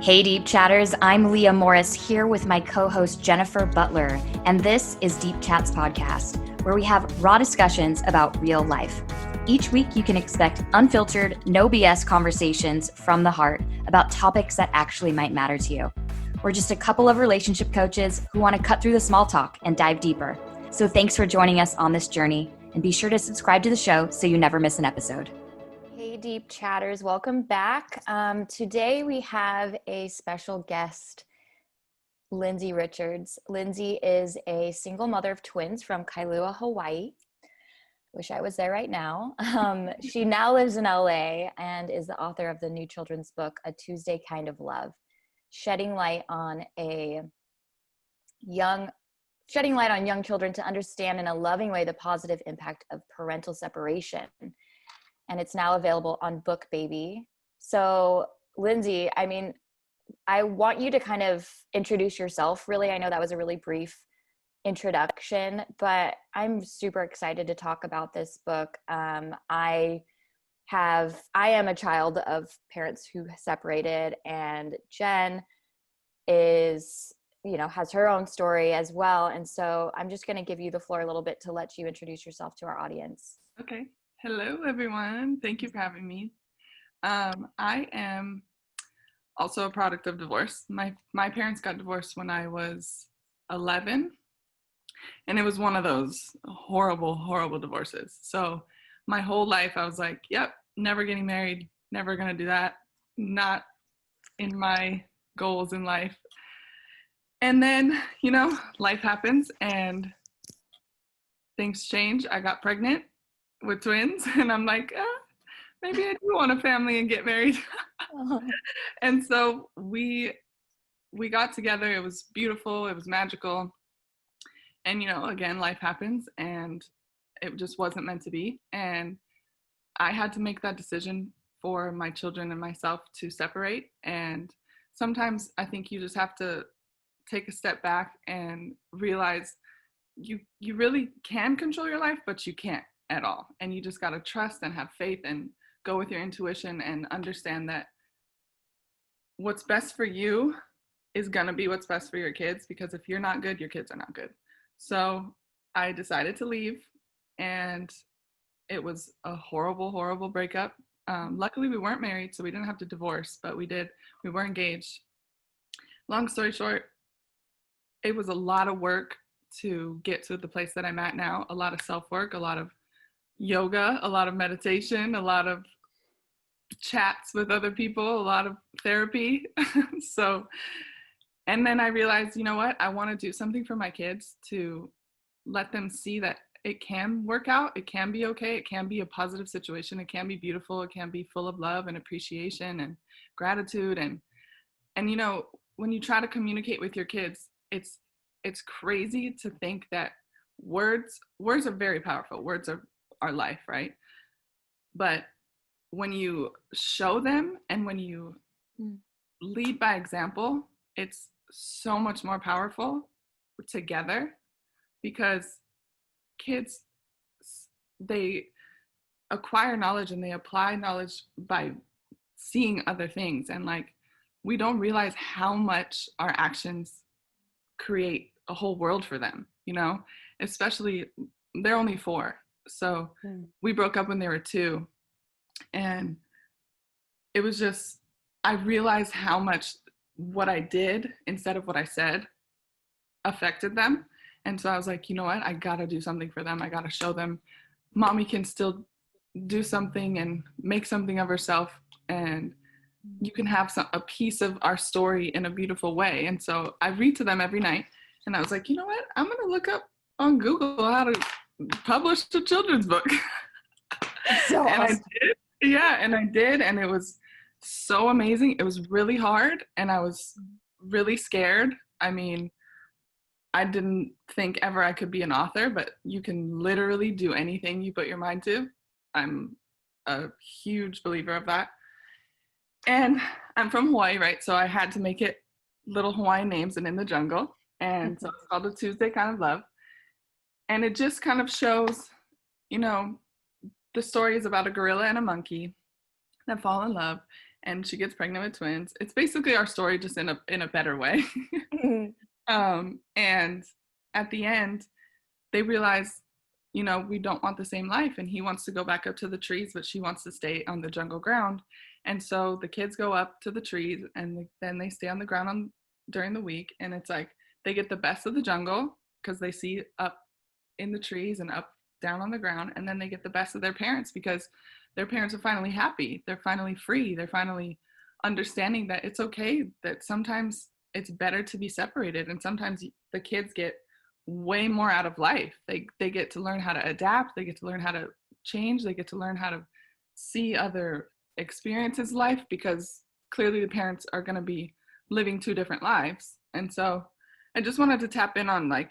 Hey Deep Chatters, I'm Leah Morris here with my co-host Jennifer Butler, and this is Deep Chats Podcast, where we have raw discussions about real life. Each week you can expect unfiltered, no BS conversations from the heart about topics that actually might matter to you. We're just a couple of relationship coaches who want to cut through the small talk and dive deeper. So thanks for joining us on this journey, and be sure to subscribe to the show so you never miss an episode. Hey Deep Chatters, welcome back. Today we have a special guest, Lyndsi Richards. Lyndsi is a single mother of twins from Kailua, Hawaii. Wish I was there right now. She now lives in LA and is the author of the new children's book, A Tuesday Kind of Love, shedding light on young children to understand in a loving way the positive impact of parental separation. And it's now available on BookBaby. So Lyndsi, I want you to kind of introduce yourself, really. I know that was a really brief introduction, but I'm super excited to talk about this book. I am a child of parents who separated, and Jen has her own story as well. And so I'm just going to give you the floor a little bit to let you introduce yourself to our audience. Okay. Hello, everyone. Thank you for having me. I am also a product of divorce. My parents got divorced when I was 11, and it was one of those horrible, horrible divorces. So my whole life I was like, yep, never getting married, never going to do that, not in my goals in life. And then, life happens and things change. I got pregnant with twins, and I'm like, maybe I do want a family and get married. And so we got together. It was beautiful. It was magical. And, again, life happens, and it just wasn't meant to be. And I had to make that decision for my children and myself to separate. And sometimes I think you just have to take a step back and realize you really can control your life, but you can't at all. And you just got to trust and have faith and go with your intuition and understand that what's best for you is going to be what's best for your kids, because if you're not good, your kids are not good. So I decided to leave, and it was a horrible, horrible breakup. Luckily we weren't married, so we didn't have to divorce, but we were engaged. Long story short, it was a lot of work to get to the place that I'm at now. A lot of self-work, a lot of yoga, a lot of meditation, a lot of chats with other people, a lot of therapy. And then I realized, you know what? I want to do something for my kids to let them see that it can work out. It can be okay. It can be a positive situation. It can be beautiful. It can be full of love and appreciation and gratitude. And when you try to communicate with your kids, it's crazy to think that words are very powerful. Words are life, right? But when you show them and when you lead by example, it's so much more powerful together, because kids, they acquire knowledge and they apply knowledge by seeing other things. And we don't realize how much our actions create a whole world for them, especially they're only 4. So we broke up when they were 2, and it was just, I realized how much what I did instead of what I said affected them. And so I was like, you know what? I got to do something for them. I got to show them mommy can still do something and make something of herself, and you can have a piece of our story in a beautiful way. And so I read to them every night, and I was like, you know what? I'm going to look up on Google how to publish a children's book. So and awesome. I did. Yeah, and I did, and it was so amazing. It was really hard, and I was really scared. I didn't think ever I could be an author, but you can literally do anything you put your mind to. I'm a huge believer of that. And I'm from Hawaii, right? So I had to make it little Hawaiian names and in the jungle. And so it's called A Tuesday Kind of Love. And it just kind of shows, the story is about a gorilla and a monkey that fall in love. and she gets pregnant with twins. It's basically our story, just in a better way. And at the end, they realize, we don't want the same life, and he wants to go back up to the trees, but she wants to stay on the jungle ground. And so the kids go up to the trees, and then they stay on the ground during the week, and it's like they get the best of the jungle because they see up in the trees and up down on the ground, and then they get the best of their parents because their parents are finally happy, they're finally free, they're finally understanding that it's okay, that sometimes it's better to be separated, and sometimes the kids get way more out of life. They get to learn how to adapt, they get to learn how to change, they get to learn how to see other experiences in life, because clearly the parents are going to be living two different lives. And so I just wanted to tap in on like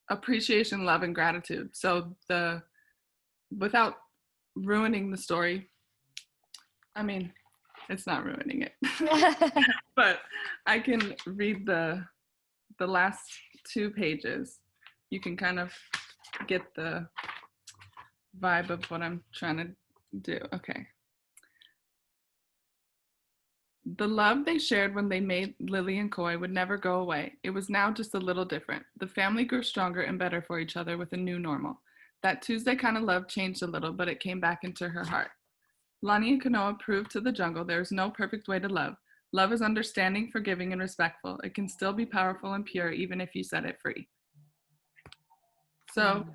appreciation, love, and gratitude. So without ruining the story, I mean, it's not ruining it, but I can read the last 2 pages. You can kind of get the vibe of what I'm trying to do. Okay. The love they shared when they made Lily and Koi would never go away. It was now just a little different. The family grew stronger and better for each other with a new normal. That Tuesday kind of love changed a little, but it came back into her heart. Lonnie and Kanoa proved to the jungle there is no perfect way to love. Love is understanding, forgiving, and respectful. It can still be powerful and pure even if you set it free. So,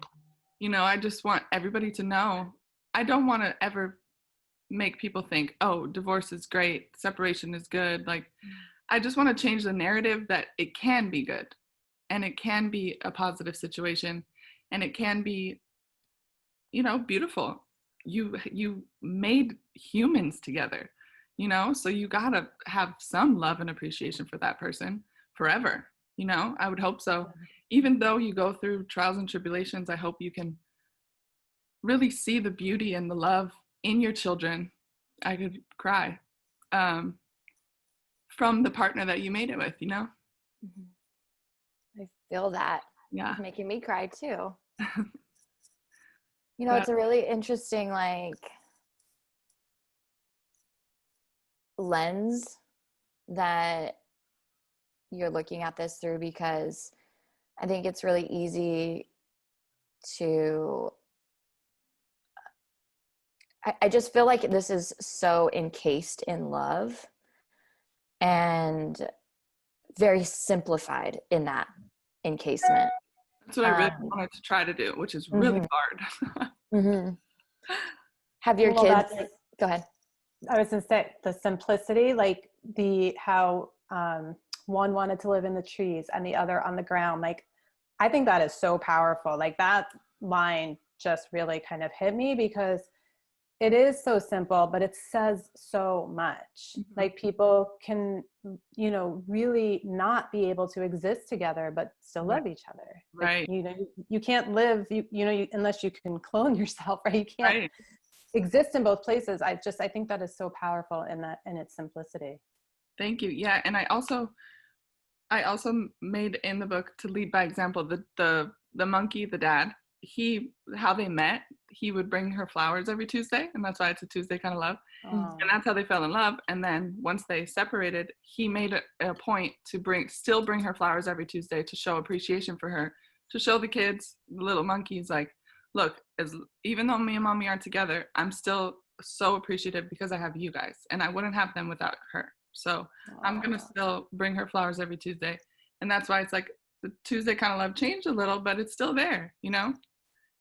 I just want everybody to know, I don't want to ever make people think, oh, divorce is great, separation is good. Like, I just want to change the narrative that it can be good, and it can be a positive situation, and it can be, beautiful. You made humans together, so you gotta have some love and appreciation for that person forever. I would hope so. Even though you go through trials and tribulations, I hope you can really see the beauty and the love in your children. I could cry from the partner that you made it with, I feel that. Yeah. It's making me cry too. It's a really interesting lens that you're looking at this through, because I think it's really easy to I just feel like this is so encased in love and very simplified in that encasement. That's what I really wanted to try to do, which is really hard. Have your kids go ahead. I was going to say the simplicity, like how one wanted to live in the trees and the other on the ground. Like, I think that is so powerful. Like, that line just really kind of hit me, because it is so simple, but it says so much. Like, people can, really not be able to exist together, but still love each other. Right. Like, you can't live, unless you can clone yourself, right? You can't exist in both places. I think that is so powerful in its simplicity. Thank you. Yeah. And I also made in the book, to lead by example, the monkey, the dad, how they met, he would bring her flowers every Tuesday, and that's why it's a Tuesday kind of love. And that's how they fell in love. And then once they separated, he made a point to still bring her flowers every Tuesday to show appreciation for her, to show the kids, the little monkeys, like, look, even though me and mommy aren't together, I'm still so appreciative because I have you guys, and I wouldn't have them without her. So I'm going to still bring her flowers every Tuesday. And that's why it's like the Tuesday kind of love changed a little, but it's still there,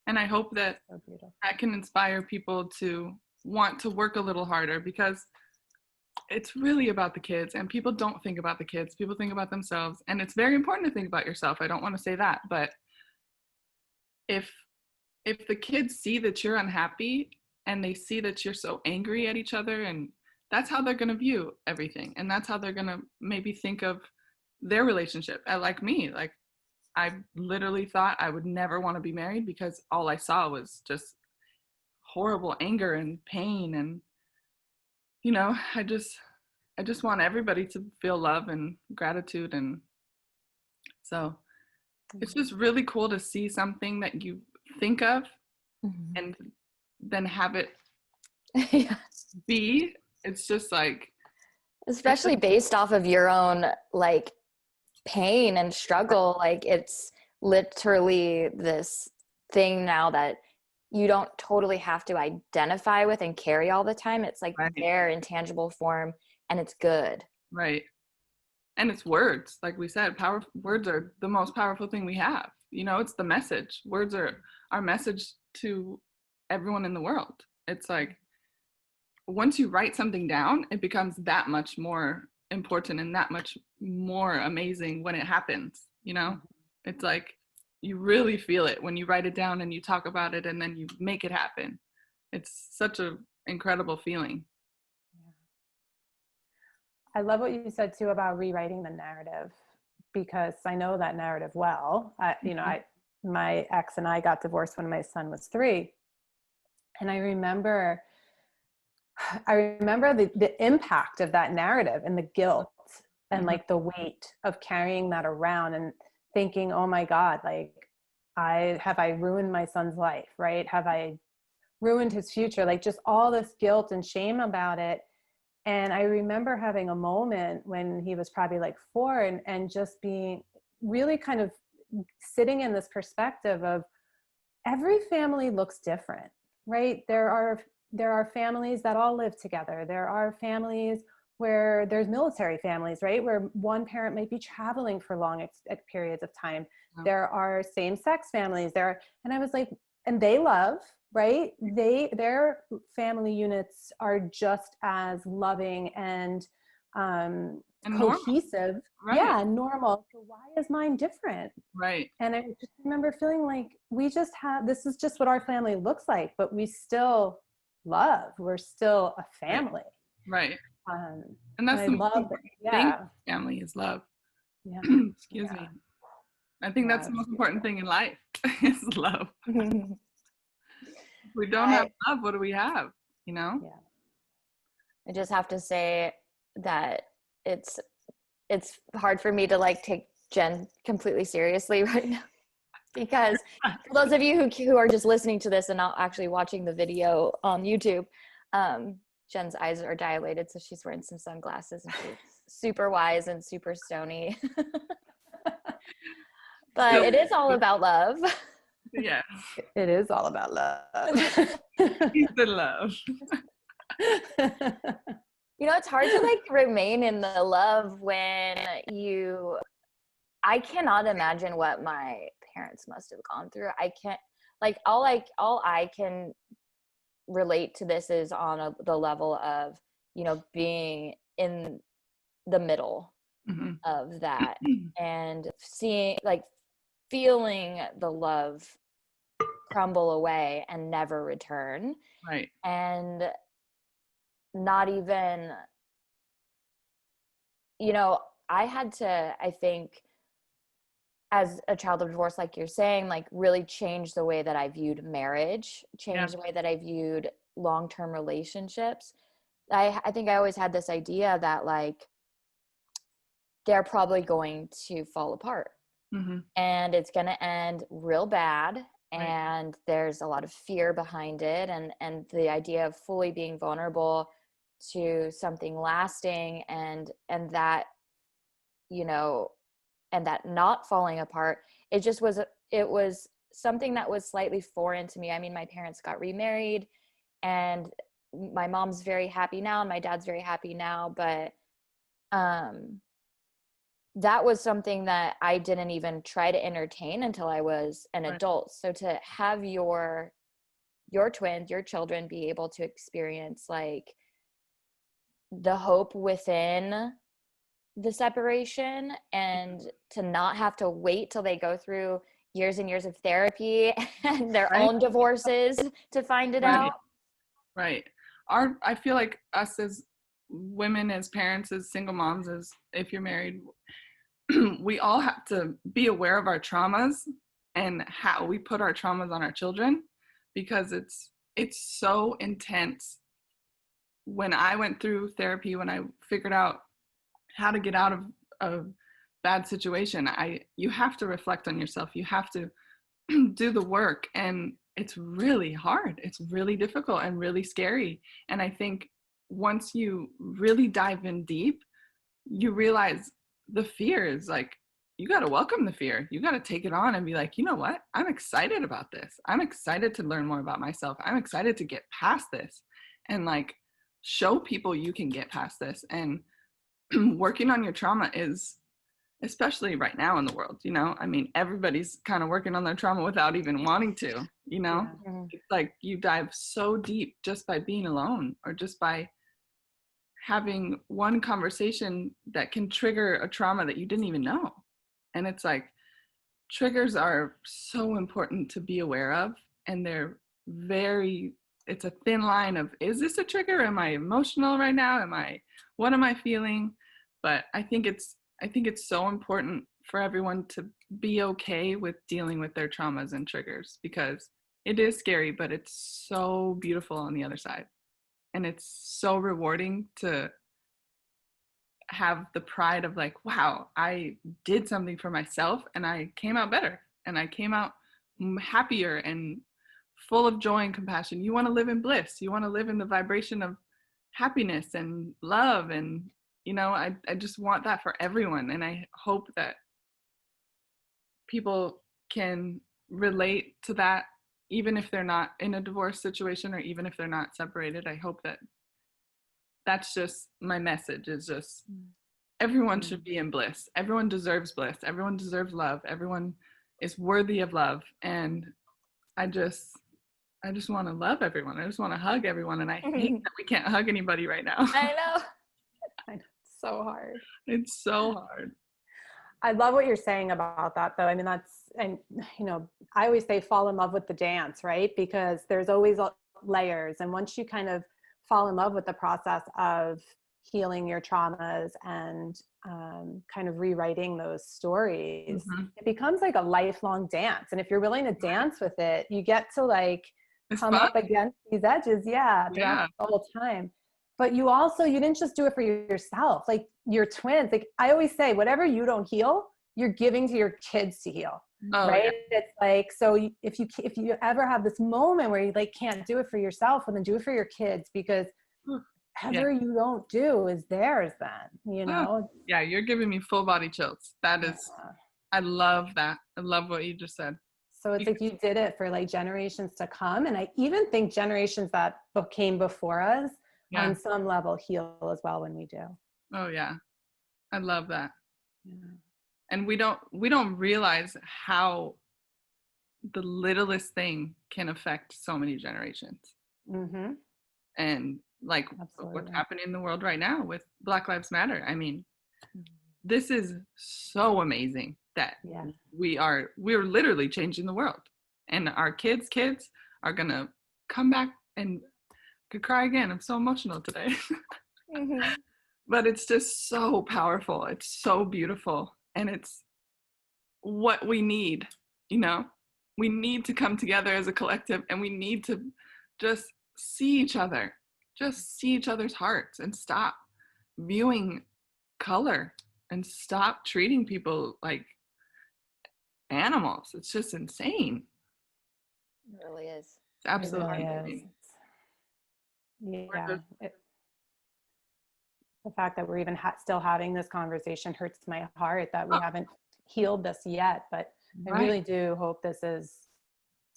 And I hope that I can inspire people to want to work a little harder, because it's really about the kids, and people don't think about the kids. People think about themselves, and it's very important to think about yourself. I don't want to say that, but if the kids see that you're unhappy and they see that you're so angry at each other, and that's how they're going to view everything. And that's how they're going to maybe think of their relationship. Like me, like, I literally thought I would never want to be married because all I saw was just horrible anger and pain. And, I just want everybody to feel love and gratitude. And so it's just really cool to see something that you think of and then have it be It's just like, especially based off of your own like pain and struggle. Like it's literally this thing now that you don't totally have to identify with and carry all the time. It's like right, there in tangible form, and it's good. right. And it's words, like we said, words are the most powerful thing we have. You know, it's the message. Words are our message to everyone in the world. It's like, once you write something down, it becomes that much more important and that much more amazing when it happens, you know? It's like, you really feel it when you write it down and you talk about it and then you make it happen. It's such an incredible feeling. I love what you said too about rewriting the narrative, because I know that narrative well. My ex and I got divorced when my son was 3. And I remember the impact of that narrative and the guilt and like the weight of carrying that around and thinking, oh my God, like have I ruined my son's life, right? Have I ruined his future? Like just all this guilt and shame about it. And I remember having a moment when he was probably like 4 and just being really kind of sitting in this perspective of every family looks different, right? There are families that all live together. There are families where there's military families, right? Where one parent might be traveling for long periods of time. There are same-sex families there. And I was like, and they love, right? Their family units are just as loving and cohesive. Right. Yeah, normal. So why is mine different? Right. And I just remember feeling like this is just what our family looks like, but we still love. We're still a family. Right. And and that's I the love most it. important thing. Family is love. Yeah. Excuse me. I think that's the most important thing in life is love. We don't have love, what do we have? You know? Yeah. I just have to say that it's hard for me to like take Jen completely seriously right now, because for those of you who are just listening to this and not actually watching the video on YouTube, Jen's eyes are dilated, so she's wearing some sunglasses and she's super wise and super stony. But it is all about love. Yeah. It is all about love. Peace and love. You know, it's hard to like remain in the love when I cannot imagine what my parents must have gone through. I can't, like, all I can relate to this is on the level of, you know, being in the middle of that and feeling the love crumble away and never return. Right. And not even, you know, I had to, I think, as a child of divorce, like you're saying, like really change the way that I viewed marriage, change the way that I viewed long-term relationships. I think I always had this idea that like they're probably going to fall apart and it's going to end real bad. And there's a lot of fear behind it. And the idea of fully being vulnerable to something lasting and that, you know, and that not falling apart, it was something that was slightly foreign to me. I mean, my parents got remarried and my mom's very happy now and my dad's very happy now, but that was something that I didn't even try to entertain until I was an adult. So to have your twins, your children be able to experience like the hope within the separation and to not have to wait till they go through years and years of therapy and their own divorces to find it out. Right. I feel like us as women, as parents, as single moms, as if you're married, we all have to be aware of our traumas and how we put our traumas on our children, because it's so intense. When I went through therapy, when I figured out how to get out of a bad situation, you have to reflect on yourself. You have to do the work, and it's really hard. It's really difficult and really scary. And I think once you really dive in deep, you realize the fear is like, you got to welcome the fear. You got to take it on and be like, you know what? I'm excited about this. I'm excited to learn more about myself. I'm excited to get past this and like show people you can get past this. And working on your trauma is, especially right now in the world, you know, I mean, everybody's kind of working on their trauma without even wanting to, you know, it's like you dive so deep just by being alone or just by having one conversation that can trigger a trauma that you didn't even know. And it's like, triggers are so important to be aware of. And they're it's a thin line of, is this a trigger? Am I emotional right now? What am I feeling? But I think it's so important for everyone to be okay with dealing with their traumas and triggers, because it is scary, but it's so beautiful on the other side. And it's so rewarding to have the pride of like, wow, I did something for myself and I came out better and I came out happier and full of joy and compassion. You want to live in bliss. You want to live in the vibration of happiness and love. And, you know, I just want that for everyone. And I hope that people can relate to that, even if they're not in a divorce situation or even if they're not separated. I hope that that's just my message, is just everyone should be in bliss. Everyone deserves bliss. Everyone deserves love. Everyone is worthy of love. And I just want to love everyone. I just want to hug everyone. And I hate that we can't hug anybody right now. I know. It's so hard. It's so hard. I love what you're saying about that, though. I mean, and you know, I always say fall in love with the dance, right? Because there's always layers. And once you kind of fall in love with the process of healing your traumas and kind of rewriting those stories, it becomes like a lifelong dance. And if you're willing to dance with it, you get to like come up against these edges. Yeah. The whole time. But you didn't just do it for yourself, like your twins. Like I always say, whatever you don't heal, you're giving to your kids to heal. Right. Yeah. It's like, so if you ever have this moment where you like can't do it for yourself, well then do it for your kids, because whatever you don't do is theirs then, you know? Yeah. You're giving me full body chills. That is, I love that. I love what you just said. So it's like you did it for like generations to come. And I even think generations that came before us on some level heal as well when we do. Oh yeah. I love that. Yeah. And we don't realize how the littlest thing can affect so many generations. And like what's happening in the world right now with Black Lives Matter. I mean, this is so amazing that we're literally changing the world, and our kids are gonna come back and could cry again. I'm so emotional today. But it's just so powerful. It's so beautiful. And it's what we need, you know? We need to come together as a collective, and we need to just see each other, just see each other's hearts, and stop viewing color and stop treating people like animals. It's just insane. It really is. It's absolutely insane. Yeah. The fact that we're even still having this conversation hurts my heart, that we haven't healed this yet. But I really do hope this is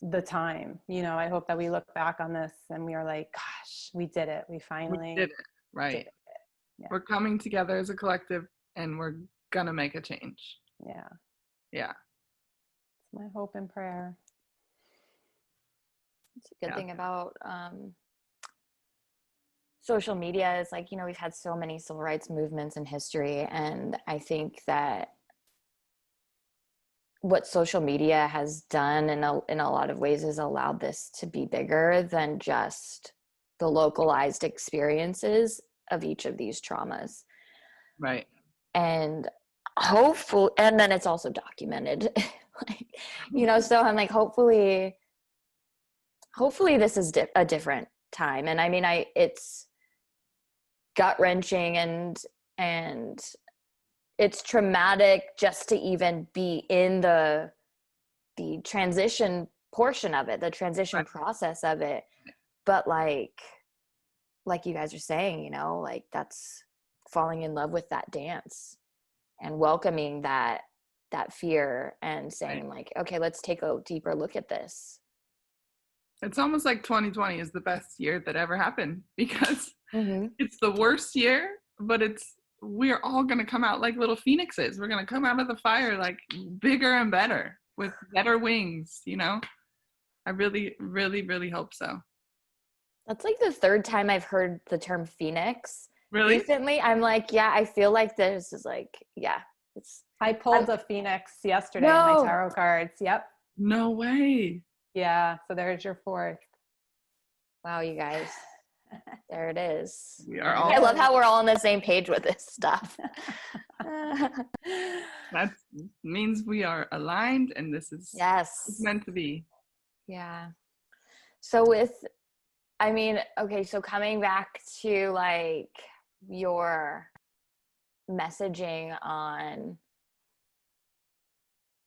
the time. You know, I hope that we look back on this and we are like, gosh, we did it. We finally did it. Right. Did it. Yeah. We're coming together as a collective and we're gonna make a change. Yeah. Yeah. It's my hope and prayer. It's a good thing about social media is like, you know, we've had so many civil rights movements in history, and I think that what social media has done in a lot of ways is allowed this to be bigger than just the localized experiences of each of these traumas. Right. And hopefully, and then it's also documented. Like, you know, so I'm like, hopefully this is a different time. And I mean, it's gut-wrenching and it's traumatic just to even be in the transition portion of it, the transition process of it. But like like you guys are saying, you know, like that's falling in love with that dance and welcoming that fear and saying like, okay, let's take a deeper look at this. It's almost like 2020 is the best year that ever happened, because it's the worst year, but we're all going to come out like little phoenixes. We're going to come out of the fire like bigger and better with better wings, you know? I really, really, really hope so. That's like the third time I've heard the term phoenix. Really? Recently, I'm like, yeah, I feel like this is like, yeah. I pulled a phoenix yesterday in my tarot cards. Yep. No way. Yeah. So there's your fourth. Wow, you guys. There it is. We are all. I love how we're all on the same page with this stuff. That means we are aligned, and this is it's meant to be. Yeah. So so coming back to like your messaging on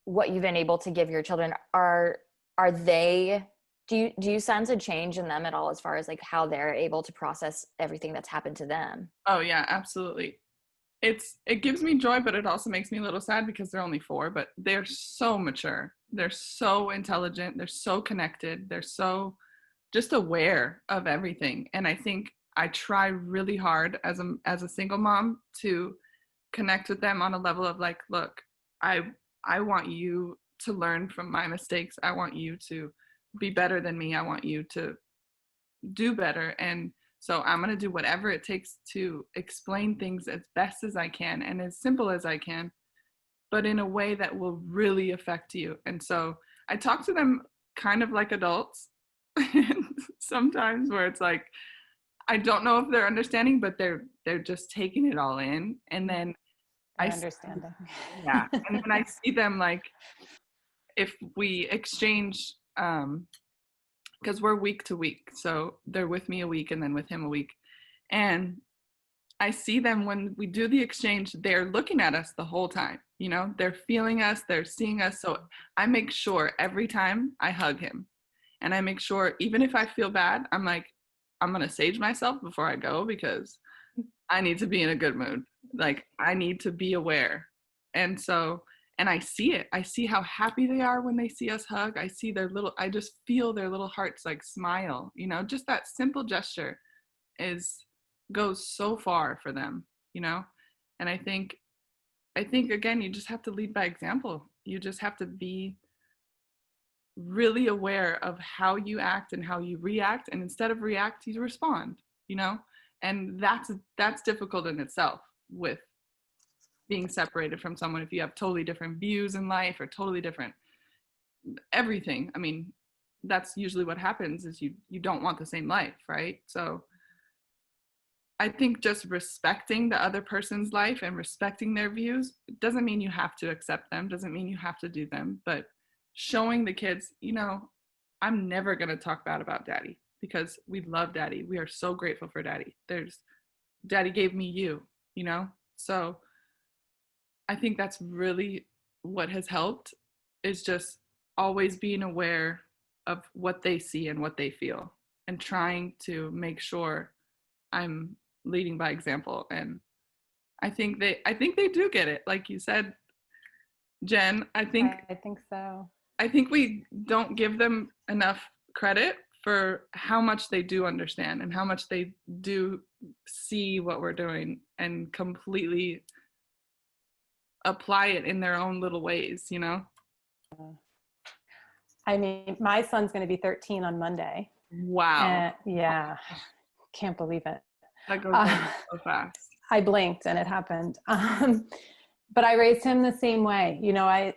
what you've been able to give your children, do you sense a change in them at all as far as like how they're able to process everything that's happened to them? Oh yeah, absolutely. It gives me joy, but it also makes me a little sad because they're only 4, but they're so mature. They're so intelligent. They're so connected. They're so just aware of everything. And I think I try really hard as a single mom to connect with them on a level of like, look, I want you to learn from my mistakes. I want you to be better than me. I want you to do better. And so I'm going to do whatever it takes to explain things as best as I can and as simple as I can, but in a way that will really affect you. And so I talk to them kind of like adults sometimes, where it's like, I don't know if they're understanding, but they're just taking it all in. And then Understanding. Yeah. And then I see them like, if we exchange, because we're week to week. So they're with me a week and then with him a week. And I see them when we do the exchange, they're looking at us the whole time. You know, they're feeling us, they're seeing us. So I make sure every time I hug him, and I make sure, even if I feel bad, I'm like, I'm going to sage myself before I go, because I need to be in a good mood. Like, I need to be aware. And so, and I see it. I see how happy they are when they see us hug. I just feel their little hearts like smile, you know, just that simple gesture goes so far for them, you know? And I think again, you just have to lead by example. You just have to be really aware of how you act and how you react. And instead of react, you respond, you know? And that's difficult in itself, with being separated from someone if you have totally different views in life or totally different everything. I mean, that's usually what happens, is you don't want the same life, right? So I think just respecting the other person's life and respecting their views doesn't mean you have to accept them, doesn't mean you have to do them, but showing the kids, you know, I'm never going to talk bad about daddy, because we love daddy. We are so grateful for daddy. Daddy gave me you, you know? So I think that's really what has helped, is just always being aware of what they see and what they feel, and trying to make sure I'm leading by example. And I think they do get it. Like you said, Jen, I think so. I think we don't give them enough credit for how much they do understand and how much they do see what we're doing and completely apply it in their own little ways, you know? I mean, my son's going to be 13 on Monday. Wow. Yeah. Can't believe it. That goes by so fast. I blinked and it happened. But I raised him the same way. You know, I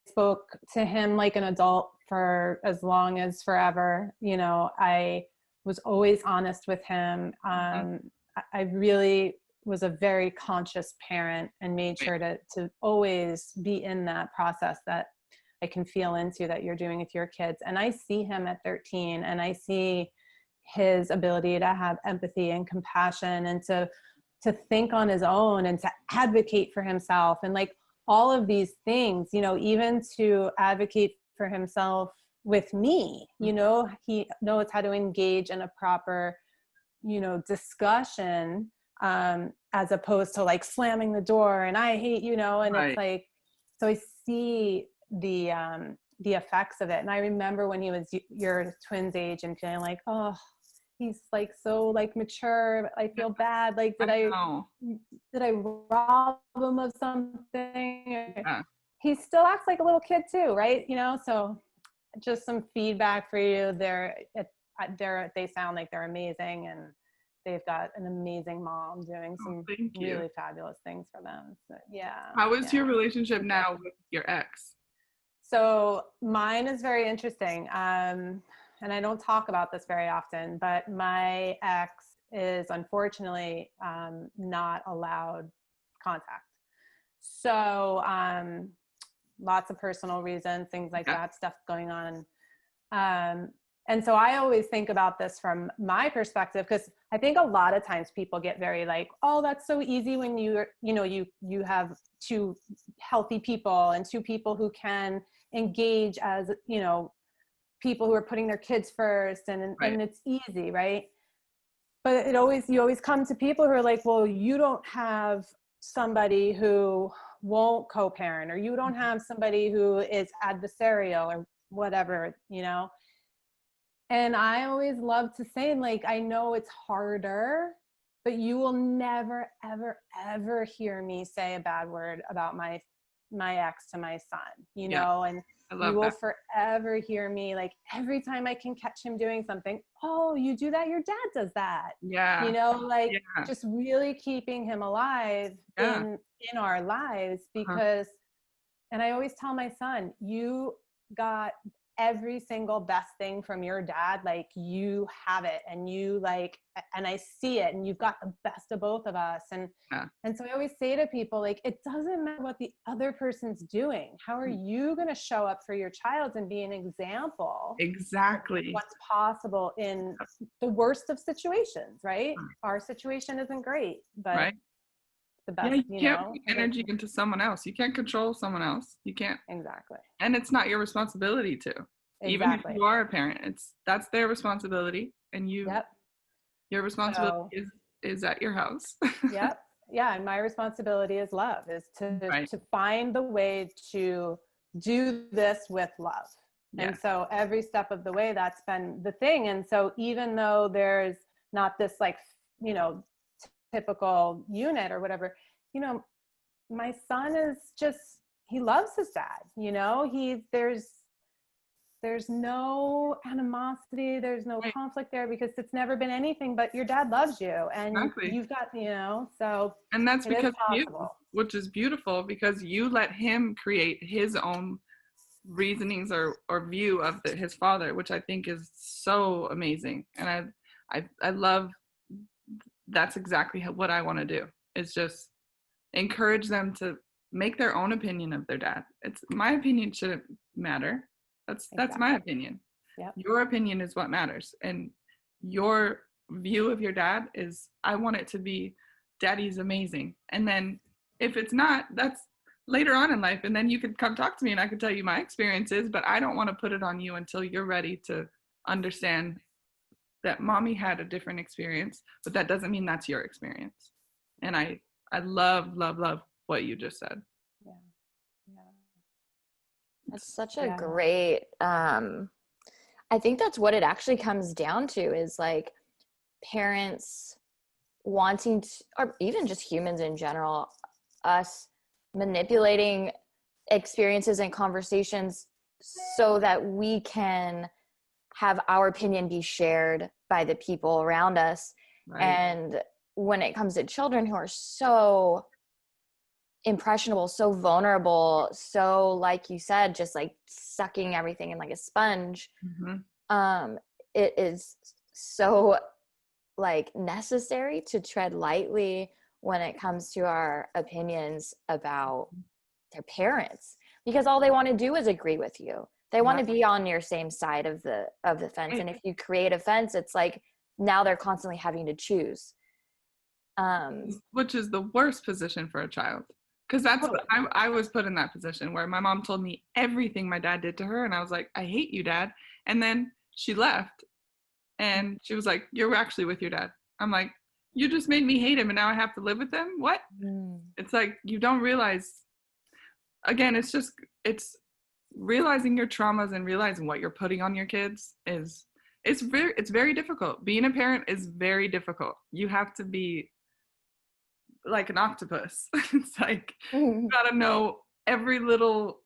spoke to him like an adult for as long as forever. You know, I was always honest with him. I really was a very conscious parent and made sure to always be in that process that I can feel into, that you're doing with your kids. And I see him at 13, and I see his ability to have empathy and compassion, and to think on his own, and to advocate for himself, and like all of these things, you know, even to advocate for himself with me. You know, he knows how to engage in a proper discussion, as opposed to like slamming the door and I hate, and Right. it's like, so I see the effects of it. And I remember when he was your twin's age and feeling like, oh, he's like so like mature. I feel bad. Like, did I rob him of something? Yeah. He still acts like a little kid too, right? So just some feedback for you. They sound like they're amazing, and they've got an amazing mom doing some really fabulous things for them. So, yeah. How is your relationship now with your ex? So mine is very interesting. And I don't talk about this very often, but my ex is unfortunately not allowed contact. So lots of personal reasons, things like that, stuff going on. And so I always think about this from my perspective, because I think a lot of times people get very like, oh, that's so easy when you have two healthy people and two people who can engage as, people who are putting their kids first, and it's easy, right? But you always come to people who are like, well, you don't have somebody who won't co-parent, or you don't have somebody who is adversarial or whatever, And I always love to say, like, I know it's harder, but you will never, ever, ever hear me say a bad word about my ex to my son, and you will forever hear me, like, every time I can catch him doing something, oh, you do that? Your dad does that. Just really keeping him alive in our lives, because, and I always tell my son, you got every single best thing from your dad. Like, you have it, and and I see it, and you've got the best of both of us. And so I always say to people, like, it doesn't matter what the other person's doing. How are you going to show up for your child and be an example? Exactly. Of what's possible in the worst of situations, right? Our situation isn't great, but the best, you can't put energy into someone else. You can't control someone else. You can't. Exactly. And it's not your responsibility to. Exactly. Even if you are a parent, that's their responsibility, and your responsibility is at your house. Yep. Yeah, and my responsibility is love, is to find the way to do this with love. Yeah. And so every step of the way, that's been the thing. And so even though there's not this like, typical unit or whatever, my son is just, he loves his dad, there's no animosity, there's no conflict there, because it's never been anything but your dad loves you, and you've got, so. And that's because of you, which is beautiful, because you let him create his own reasonings or view of his father, which I think is so amazing. And I love, that's exactly what I want to do, is just encourage them to make their own opinion of their dad. It's my opinion shouldn't matter. That's my opinion. Yep. Your opinion is what matters. And your view of your dad is, I want it to be, daddy's amazing. And then if it's not, that's later on in life. And then you could come talk to me and I could tell you my experiences, but I don't want to put it on you until you're ready to understand that mommy had a different experience, but that doesn't mean that's your experience. And I love, love, love what you just said. Yeah. That's such a great, I think that's what it actually comes down to, is like parents wanting to, or even just humans in general, us manipulating experiences and conversations so that we can have our opinion be shared by the people around us. Right. And when it comes to children who are so impressionable, so vulnerable, so, like you said, just like sucking everything in like a sponge, it is so like necessary to tread lightly when it comes to our opinions about their parents, because all they want to do is agree with you. They want to be on your same side of the fence. And if you create a fence, it's like now they're constantly having to choose. Which is the worst position for a child. Because that's what I was put in, that position where my mom told me everything my dad did to her. And I was like, I hate you, Dad. And then she left and she was like, you're actually with your dad. I'm like, you just made me hate him and now I have to live with him? What? It's like, you don't realize, again, it's realizing your traumas and realizing what you're putting on your kids it's very difficult. Being a parent is very difficult. You have to be like an octopus. It's like, you gotta know every little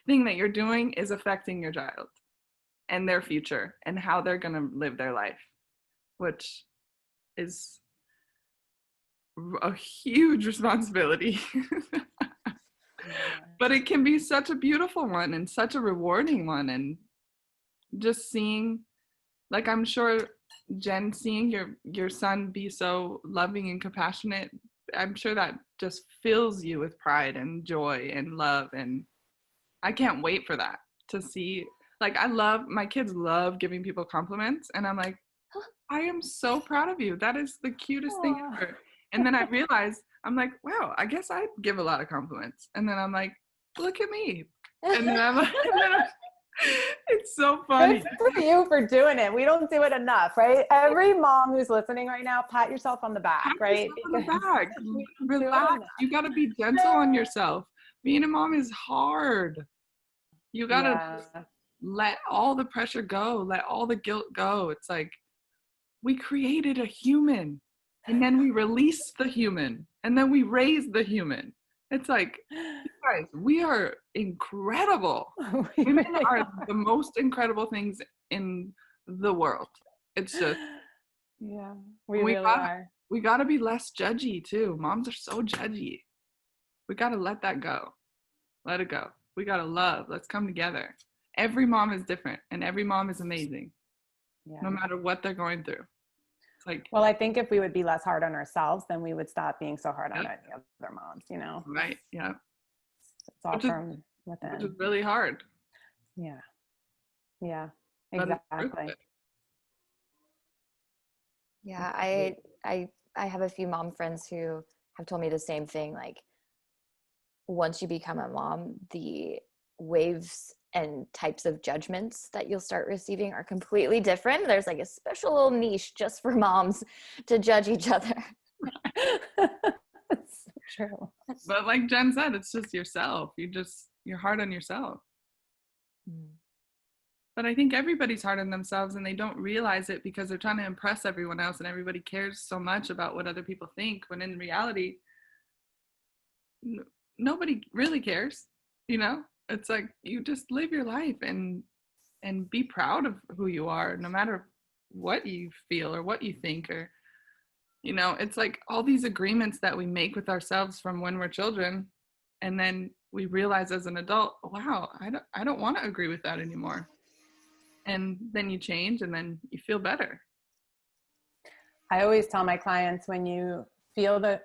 thing that you're doing is affecting your child and their future and how they're gonna live their life, which is a huge responsibility. But it can be such a beautiful one and such a rewarding one. And just seeing, like, I'm sure, Jen, seeing your son be so loving and compassionate, I'm sure that just fills you with pride and joy and love. And I can't wait for that, to see. Like, my kids love giving people compliments, and I'm like, I am so proud of you. That is the cutest thing ever. And then I realized, I'm like, wow, I guess I give a lot of compliments. And then I'm like, look at me. And then I'm like, it's so funny. Good for you for doing it. We don't do it enough, right? Every mom who's listening right now, pat yourself on the back, right? On the back. Relax. You got to be gentle on yourself. Being a mom is hard. You got to let all the pressure go. Let all the guilt go. It's like, we created a human, and then we released the human, and then we raised the human. It's like, guys, we are incredible. Women are the most incredible things in the world. It's just, yeah, we really are. We got to be less judgy too. Moms are so judgy. We got to let that go. Let it go. We got to love. Let's come together. Every mom is different, and every mom is amazing, no matter what they're going through. Like, well, I think if we would be less hard on ourselves, then we would stop being so hard on the other moms, you know? Right, yeah. It's all from within. Which is really hard. Yeah. Yeah, exactly. Yeah, I have a few mom friends who have told me the same thing. Like, once you become a mom, the waves and types of judgments that you'll start receiving are completely different. There's like a special little niche just for moms to judge each other. That's so true. But like Jen said, it's just yourself. You're hard on yourself. But I think everybody's hard on themselves, and they don't realize it because they're trying to impress everyone else, and everybody cares so much about what other people think, when in reality, nobody really cares, you know? It's like, you just live your life and be proud of who you are, no matter what you feel or what you think, or, you know, it's like all these agreements that we make with ourselves from when we're children, and then we realize as an adult, wow, I don't want to agree with that anymore. And then you change, and then you feel better. I always tell my clients, when you feel the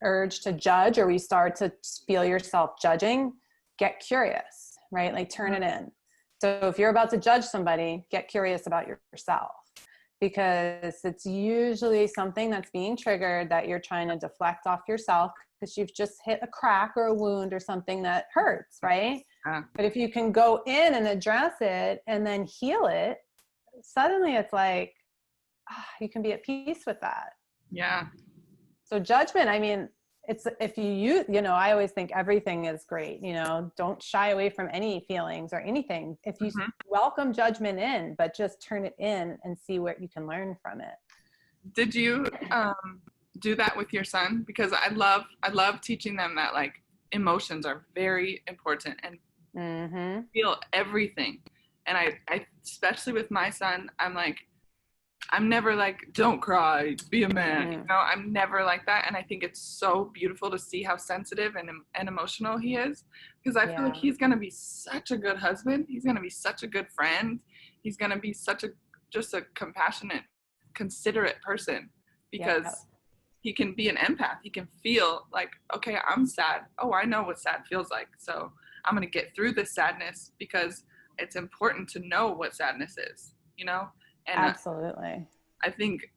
urge to judge, or we start to feel yourself judging, get curious, right? Like, turn it in. So if you're about to judge somebody, get curious about yourself, because it's usually something that's being triggered that you're trying to deflect off yourself, because you've just hit a crack or a wound or something that hurts, right? But if you can go in and address it and then heal it, suddenly it's like, you can be at peace with that. Yeah. So judgment, I mean, it's, if you know, I always think everything is great, you know, don't shy away from any feelings or anything. If you welcome judgment in, but just turn it in and see what you can learn from it. Did you do that with your son? Because I love teaching them that, like, emotions are very important, and feel everything. And I especially with my son, I'm never like, don't cry, be a man. You know, I'm never like that. And I think it's so beautiful to see how sensitive and emotional he is, because I feel like he's going to be such a good husband. He's going to be such a good friend. He's going to be just a compassionate, considerate person, because he can be an empath. He can feel like, okay, I'm sad. Oh, I know what sad feels like. So I'm going to get through this sadness, because it's important to know what sadness is, you know? And absolutely. I think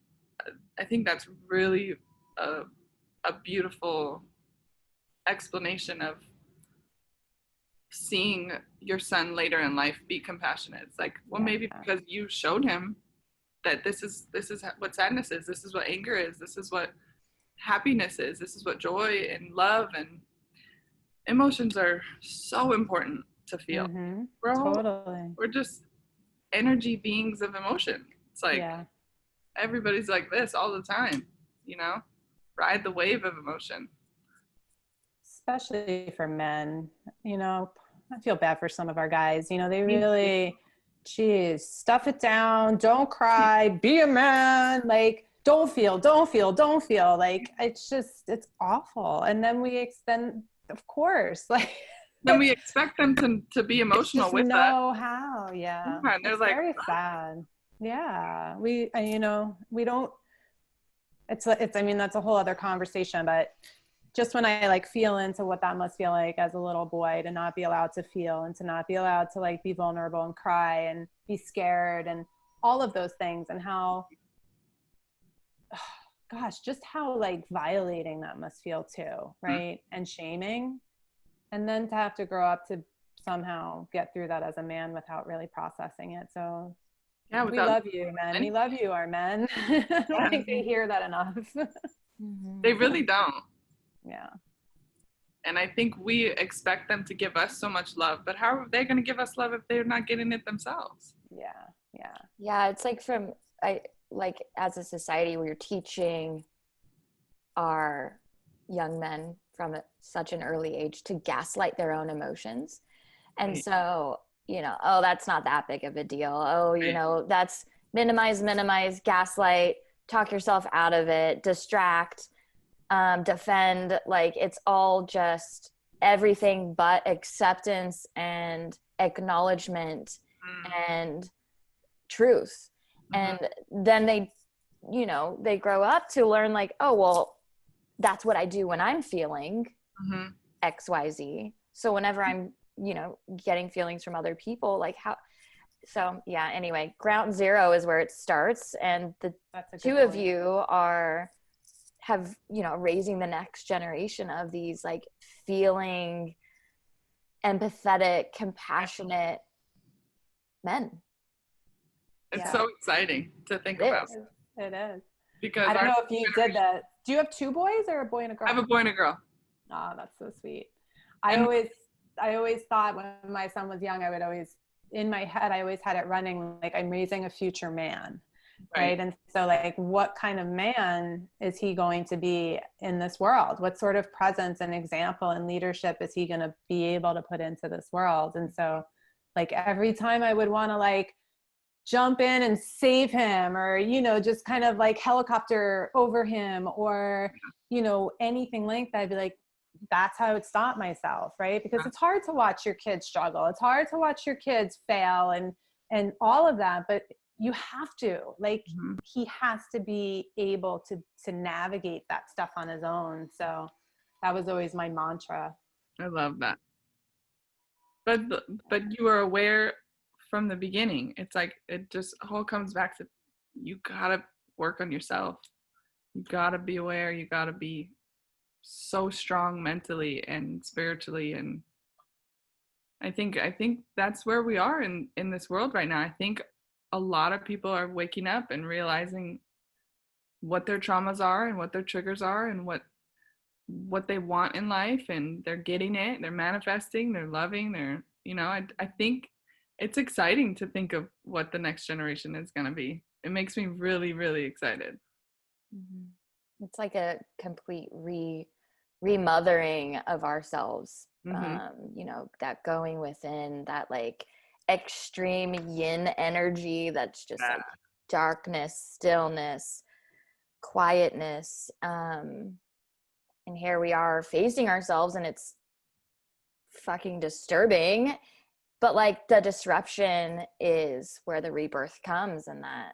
that's really a beautiful explanation of seeing your son later in life be compassionate. It's like, well, maybe because you showed him that this is what sadness is. This is what anger is. This is what happiness is. This is what joy and love and emotions are so important to feel. Mm-hmm. We're we're just energy beings of emotion. It's like everybody's like this all the time, you know? Ride the wave of emotion. Especially for men, you know, I feel bad for some of our guys, you know, they really, geez, stuff it down, don't cry, be a man, like, don't feel, like, it's awful. And then we extend, of course, like, then we expect them to be emotional with us. Know how, yeah. They're it's like, very sad. Yeah, you know, we don't, I mean, that's a whole other conversation, but just when I like feel into what that must feel like as a little boy, to not be allowed to feel and to not be allowed to like be vulnerable and cry and be scared and all of those things, and how, gosh, just how like violating that must feel too, right? And shaming. And then to have to grow up to somehow get through that as a man without really processing it. So yeah, we love you, men. We love you, our men. I don't think they hear that enough. They really don't. Yeah. And I think we expect them to give us so much love, but how are they going to give us love if they're not getting it themselves? Yeah, it's like as a society, we're teaching our young men from such an early age to gaslight their own emotions. And so, you know, oh, that's not that big of a deal. Oh, you know, that's minimize, gaslight, talk yourself out of it, distract, defend. Like, it's all just everything but acceptance and acknowledgement and truth. And then they, you know, they grow up to learn like, oh, well, that's what I do when I'm feeling XYZ. So whenever I'm, you know, getting feelings from other people, like how, so yeah, anyway, ground zero is where it starts. And the two of you have, you know, raising the next generation of these like feeling, empathetic, compassionate men. It's so exciting to think about. It is. Because I don't know if you did that. Do you have two boys or a boy and a girl? I have a boy and a girl. Oh, that's so sweet. I always thought when my son was young, I would always, in my head, I always had it running like I'm raising a future man. Right. And so like, what kind of man is he going to be in this world? What sort of presence and example and leadership is he going to be able to put into this world? And so like every time I would want to like jump in and save him, or, you know, just kind of like helicopter over him, or, you know, anything like that, I'd be like, that's how I would stop myself. Right. Because it's hard to watch your kids struggle. It's hard to watch your kids fail and all of that, but you have to, like, he has to be able to navigate that stuff on his own. So that was always my mantra. I love that. But you were aware from the beginning. It's like, it just all comes back to, you gotta work on yourself. You gotta be aware. You gotta be so strong mentally and spiritually. And I think that's where we are in this world right now. I think a lot of people are waking up and realizing what their traumas are and what their triggers are and what they want in life, and they're getting it, they're manifesting, they're loving, they're, you know, I think it's exciting to think of what the next generation is going to be. It makes me really, really excited. It's like a complete remothering of ourselves. You know, that going within, that like extreme yin energy that's just like darkness, stillness, quietness, and here we are facing ourselves, and it's fucking disturbing, but like the disruption is where the rebirth comes, and that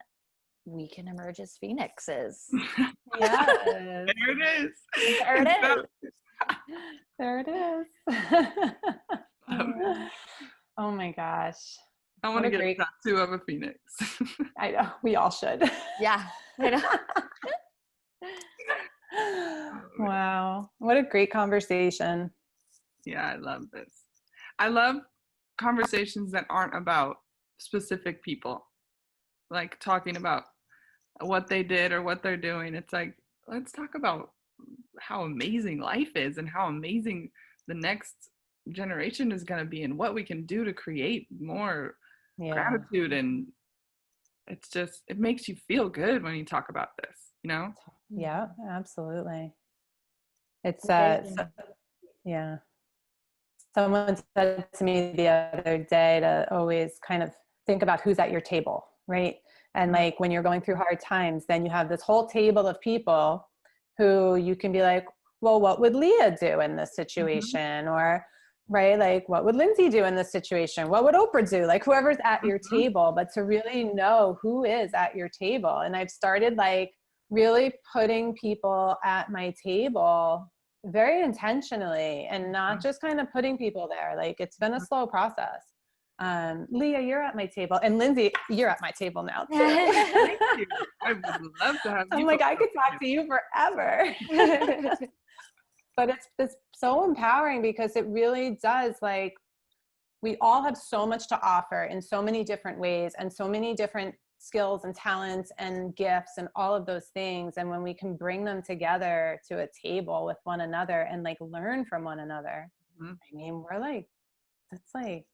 we can emerge as phoenixes. Yeah. There it is. There it is. There it is. Oh my gosh. I want to get a tattoo of a phoenix. I know. We all should. Yeah. I know. Wow. What a great conversation. Yeah, I love this. I love conversations that aren't about specific people. Like talking about what they did or what they're doing. It's like, let's talk about how amazing life is and how amazing the next generation is going to be and what we can do to create more gratitude. And it's just, it makes you feel good when you talk about this, you know? Yeah, absolutely. It's yeah. Someone said to me the other day to always kind of think about who's at your table, right? And like when you're going through hard times, then you have this whole table of people who you can be like, well, what would Leah do in this situation? Or, right, like what would Lyndsi do in this situation? What would Oprah do? Like whoever's at your table, but to really know who is at your table. And I've started like really putting people at my table very intentionally and not just kind of putting people there. Like it's been a slow process. Leah, you're at my table, and Lyndsi, you're at my table now too. Thank you. I would love to have you. I'm like, I could talk to you forever. But it's so empowering because it really does, like, we all have so much to offer in so many different ways and so many different skills and talents and gifts and all of those things. And when we can bring them together to a table with one another and like learn from one another, I mean, we're like, it's like,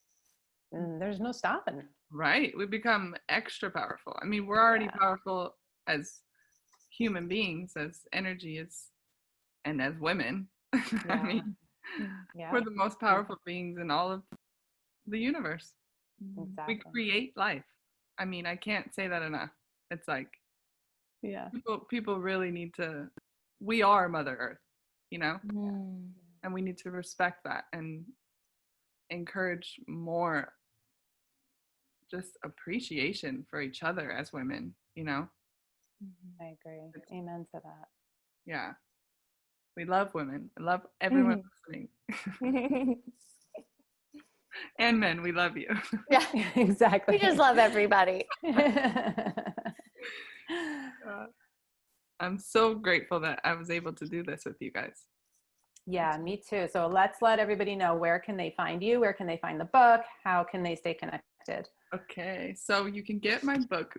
there's no stopping. Right. We become extra powerful. I mean, we're already powerful as human beings, as energy is, and as women. I mean, we're the most powerful beings in all of the universe. Exactly. We create life. I mean, I can't say that enough. It's like, people really need to, we are Mother Earth, you know? And we need to respect that and encourage more just appreciation for each other as women, you know? I agree. Amen to that. Yeah. We love women. I love everyone listening. And men, we love you. Yeah, exactly. we just love everybody. I'm so grateful that I was able to do this with you guys. Yeah, me too. So let's let everybody know, where can they find you? Where can they find the book? How can they stay connected? Okay, so you can get my book.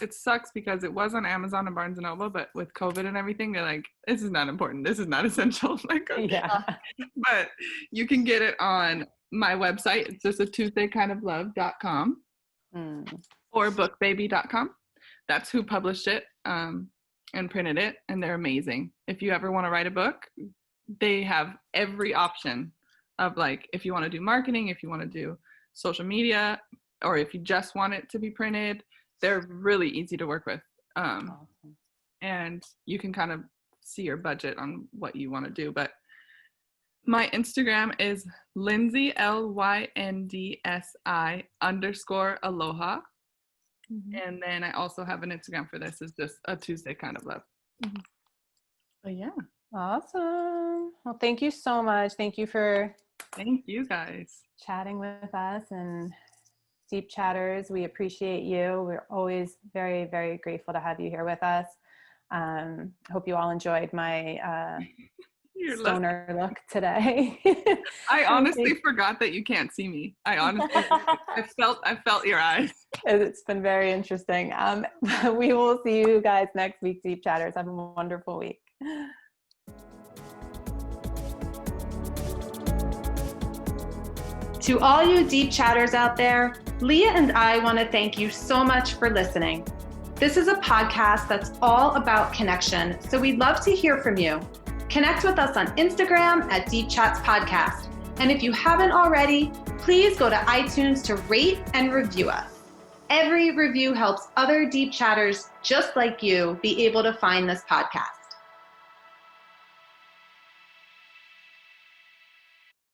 It sucks because it was on Amazon and Barnes & Noble, but with COVID and everything, they're like, this is not important. This is not essential. Like, okay. Yeah. But you can get it on my website. It's just a of like, if you want to do marketing, if you want to do social media, or if you just want it to be printed, they're really easy to work with. And you can kind of see your budget on what you want to do. But my Instagram is Lyndsi, LYNDSI_aloha. And then I also have an Instagram for this. It's just a Tuesday kind of love. But yeah. Awesome. Well, thank you so much. Thank you guys chatting with us and Deep Chatters. We appreciate you. We're always very, very grateful to have you here with us. Hope you all enjoyed my stoner look today. I honestly forgot that you can't see me. I felt your eyes. It's been very interesting. We will see you guys next week, Deep Chatters. Have a wonderful week. To all you Deep Chatters out there, Leah and I want to thank you so much for listening. This is a podcast that's all about connection, so we'd love to hear from you. Connect with us on Instagram at Deep Chats Podcast. And if you haven't already, please go to iTunes to rate and review us. Every review helps other Deep Chatters just like you be able to find this podcast.